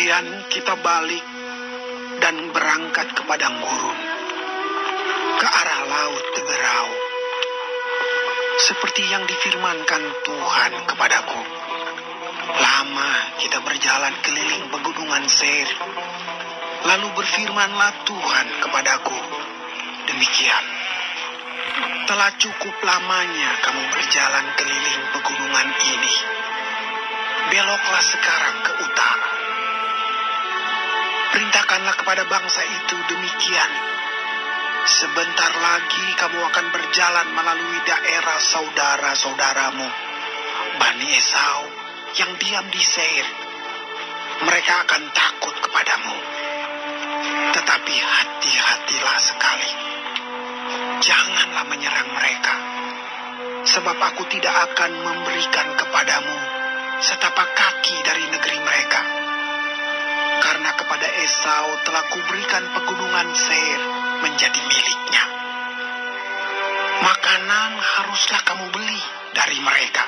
Kemudian kita balik dan berangkat ke padang gurun, ke arah laut Teberau. Seperti yang difirmankan Tuhan kepadaku. Lama kita berjalan keliling pegunungan Seir. Lalu berfirmanlah Tuhan kepadaku, demikian. Telah cukup lamanya kamu berjalan keliling pegunungan ini. Beloklah sekarang ke utara. Perintahkanlah kepada bangsa itu demikian. Sebentar lagi kamu akan berjalan melalui daerah saudara-saudaramu, Bani Esau yang diam di Seir. Mereka akan takut kepadamu. Tetapi hati-hatilah sekali. Janganlah menyerang mereka. Sebab aku tidak akan memberikan kepadamu setapak kaki dari negeri mereka. Karena kepada Esau telah kuberikan pegunungan Seir menjadi miliknya. Makanan haruslah kamu beli dari mereka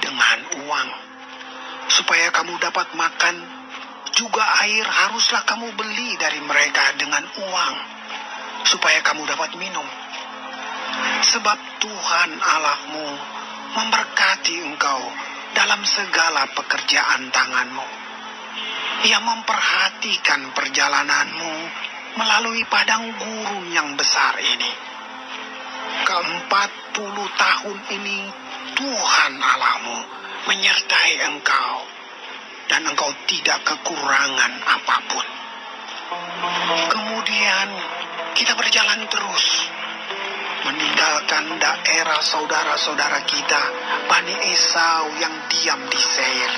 dengan uang, supaya kamu dapat makan. Juga air haruslah kamu beli dari mereka dengan uang, supaya kamu dapat minum. Sebab Tuhan Allahmu memberkati engkau dalam segala pekerjaan tanganmu. Ia memperhatikan perjalananmu melalui padang gurun yang besar ini. Ke-40 tahun ini Tuhan Allahmu menyertai engkau, dan engkau tidak kekurangan apapun. Kemudian kita berjalan terus, meninggalkan daerah saudara-saudara kita, Bani Esau yang diam di Seir.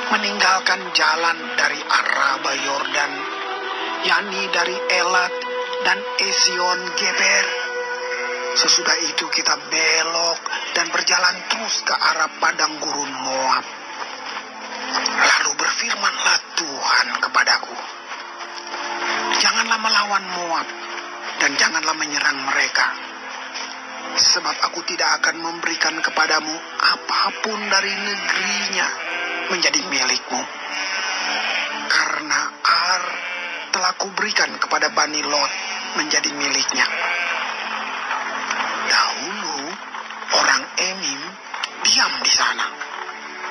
Meninggalkan jalan dari Araba Yordan, yakni dari Elat dan Esion Geber. Sesudah itu kita belok dan berjalan terus ke arah padang gurun Moab. Lalu berfirmanlah Tuhan kepadaku, janganlah melawan Moab dan janganlah menyerang mereka. Sebab aku tidak akan memberikan kepadamu apapun dari negerinya menjadi milikmu. Karena Ar telah kuberikan kepada Bani Lot menjadi miliknya. Dahulu orang Emim diam di sana,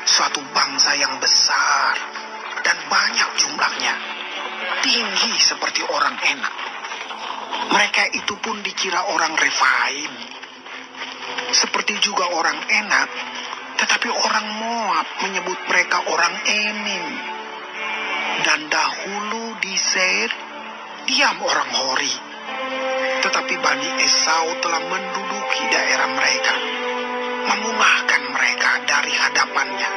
suatu bangsa yang besar dan banyak jumlahnya, tinggi seperti orang Enak. Mereka itu pun dikira orang Refaim, seperti juga orang Enak, tetapi orang Moab menyebut mereka orang Emim. Dan dahulu di Seir diam orang Hori, tetapi Bani Esau telah menduduki daerah mereka, memunahkan mereka dari hadapannya,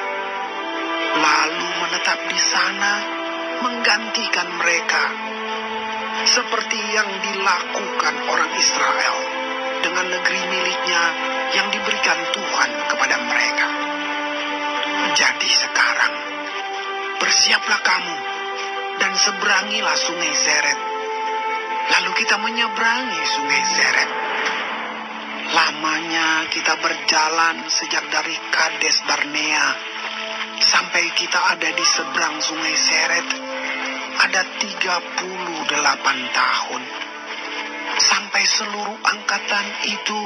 lalu menetap di sana, menggantikan mereka, seperti yang dilakukan orang Israel dengan negeri miliknya yang diberikan Tuhan kepada mereka. Jadi sekarang, bersiaplah kamu dan seberangilah sungai Zeret. Lalu kita menyeberangi sungai Zeret. Lamanya kita berjalan sejak dari Kades Barnea sampai kita ada di seberang sungai Zeret. Ada 38 tahun. Sampai seluruh angkatan itu,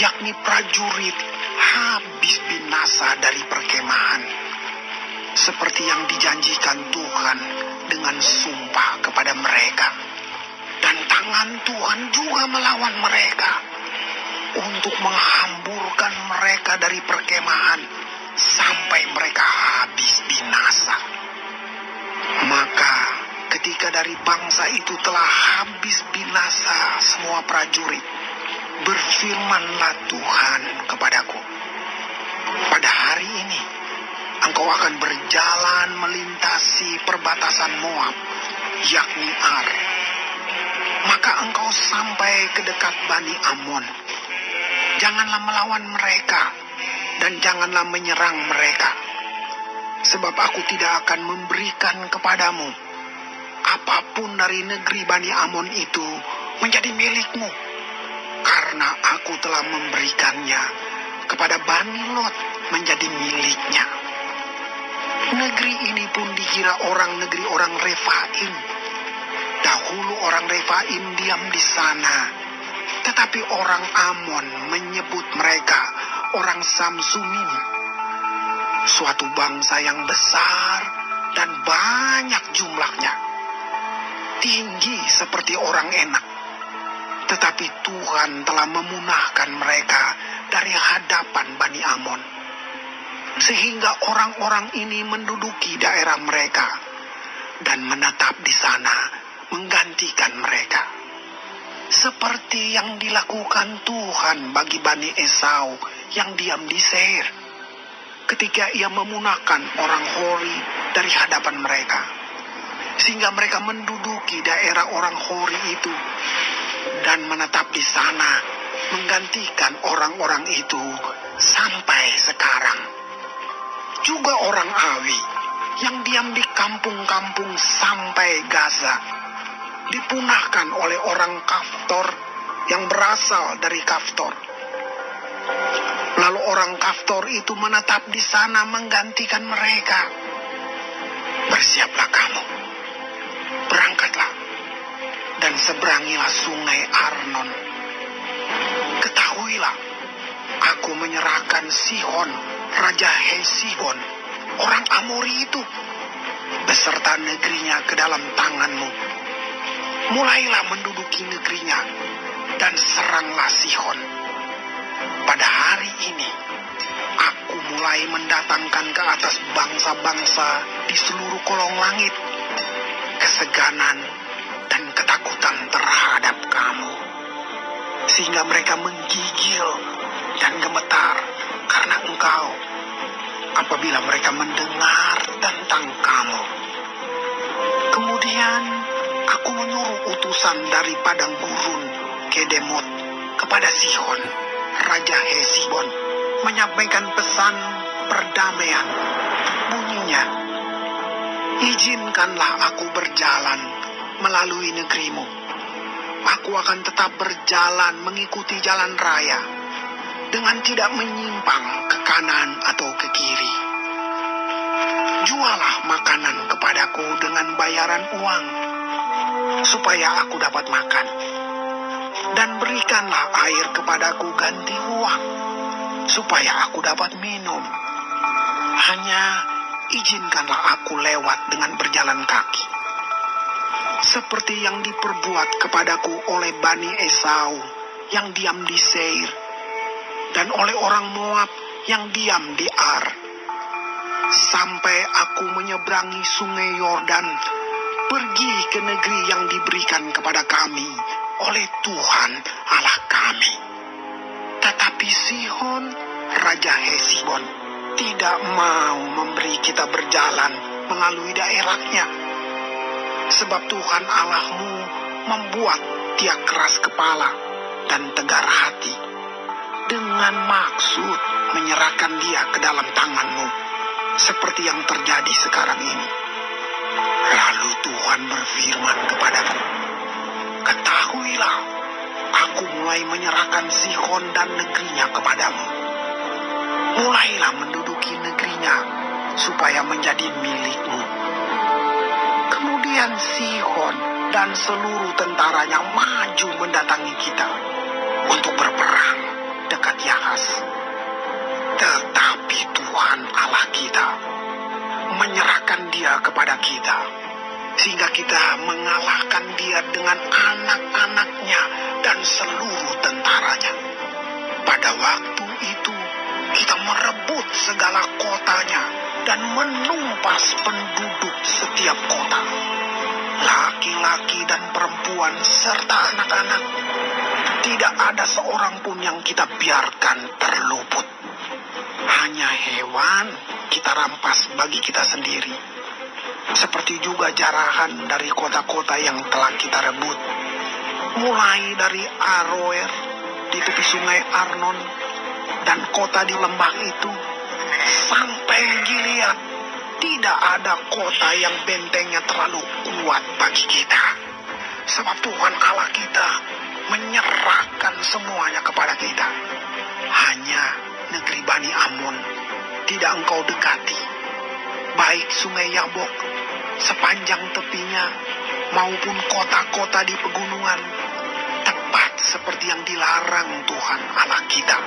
yakni prajurit, habis binasa dari perkemahan. Seperti yang dijanjikan Tuhan dengan sumpah kepada mereka. Dan tangan Tuhan juga melawan mereka untuk menghamburkan mereka dari perkemahan sampai mereka habis binasa. Maka ketika dari bangsa itu telah habis binasa semua prajurit, berfirmanlah Tuhan kepadaku, pada hari ini engkau akan berjalan melintasi perbatasan Moab, yakni Ar. Maka engkau sampai ke dekat Bani Amon. Janganlah melawan mereka dan janganlah menyerang mereka. Sebab aku tidak akan memberikan kepadamu apapun dari negeri Bani Amon itu menjadi milikmu. Karena aku telah memberikannya kepada Bani Lot menjadi miliknya. Negeri ini pun dikira orang negeri orang Refaim. Dahulu orang Refaim diam di sana, tetapi orang Amon menyebut mereka orang Samsumin, suatu bangsa yang besar dan banyak jumlahnya, tinggi seperti orang Enak. Tetapi Tuhan telah memunahkan mereka dari hadapan Bani Amon, sehingga orang-orang ini menduduki daerah mereka dan menetap di sana menggantikan mereka. Seperti yang dilakukan Tuhan bagi Bani Esau yang diam di Seir, ketika ia memunahkan orang Hori dari hadapan mereka, sehingga mereka menduduki daerah orang Hori itu dan menetap di sana menggantikan orang-orang itu sampai sekarang. Juga orang Awi yang diam di kampung-kampung sampai Gaza dipunahkan oleh orang Kaftor yang berasal dari Kaftor. Lalu orang Kaftor itu menetap di sana menggantikan mereka. Bersiaplah kamu, berangkatlah, dan seberangilah sungai Arnon. Ketahuilah, aku menyerahkan Sihon, Raja Hesibon, orang Amori itu, beserta negerinya ke dalam tanganmu. Mulailah menduduki negerinya, dan seranglah Sihon. Pada hari ini, aku mulai mendatangkan ke atas bangsa-bangsa di seluruh kolong langit keseganan dan ketakutan terhadap kamu, sehingga mereka menggigil dan gemetar karena engkau apabila mereka mendengar tentang kamu. Kemudian aku menyuruh utusan dari padang gurun Kedemot kepada Sihon, Raja Hesibon, menyampaikan pesan perdamaian. Bunyinya, izinkanlah aku berjalan melalui negerimu. Aku akan tetap berjalan mengikuti jalan raya, dengan tidak menyimpang ke kanan atau ke kiri. Jualah makanan kepadaku dengan bayaran uang, supaya aku dapat makan. Dan berikanlah air kepadaku ganti uang, supaya aku dapat minum. Hanya izinkanlah aku lewat dengan berjalan kaki, seperti yang diperbuat kepadaku oleh Bani Esau yang diam di Seir, dan oleh orang Moab yang diam di Ar, sampai aku menyeberangi sungai Yordan, pergi ke negeri yang diberikan kepada kami oleh Tuhan Allah kami. Tetapi Sihon, Raja Hesibon, tidak mau memberi kita berjalan melalui daerahnya, sebab Tuhan Allahmu membuat dia keras kepala dan tegar hati, dengan maksud menyerahkan dia ke dalam tanganmu, seperti yang terjadi sekarang ini. Lalu Tuhan berfirman kepadaku, ketahuilah, aku mulai menyerahkan Sihon dan negerinya kepadamu. Mulailah menduduki negerinya, supaya menjadi milikmu. Kemudian Sihon dan seluruh tentaranya maju mendatangi kita untuk berperang dekat Yahas. Tetapi Tuhan Allah kita menyerahkan dia kepada kita, sehingga kita mengalahkan dia dengan anak-anaknya dan seluruh tentaranya. Pada waktu itu kita merebut segala kotanya dan menumpas penduduk setiap kota, laki-laki dan perempuan serta anak-anak. Tidak ada seorang pun yang kita biarkan terluput. Hanya hewan kita rampas bagi kita sendiri, seperti juga jarahan dari kota-kota yang telah kita rebut, mulai dari Aroer di tepi sungai Arnon dan kota di lembah itu, sampai Gilead. Tidak ada kota yang bentengnya terlalu kuat bagi kita, sebab Tuhan Allah kita menyerahkan semuanya kepada kita. Hanya negeri Bani Amon tidak engkau dekati, baik sungai Yabok sepanjang tepinya maupun kota-kota di pegunungan, tepat seperti yang dilarang Tuhan Allah kita.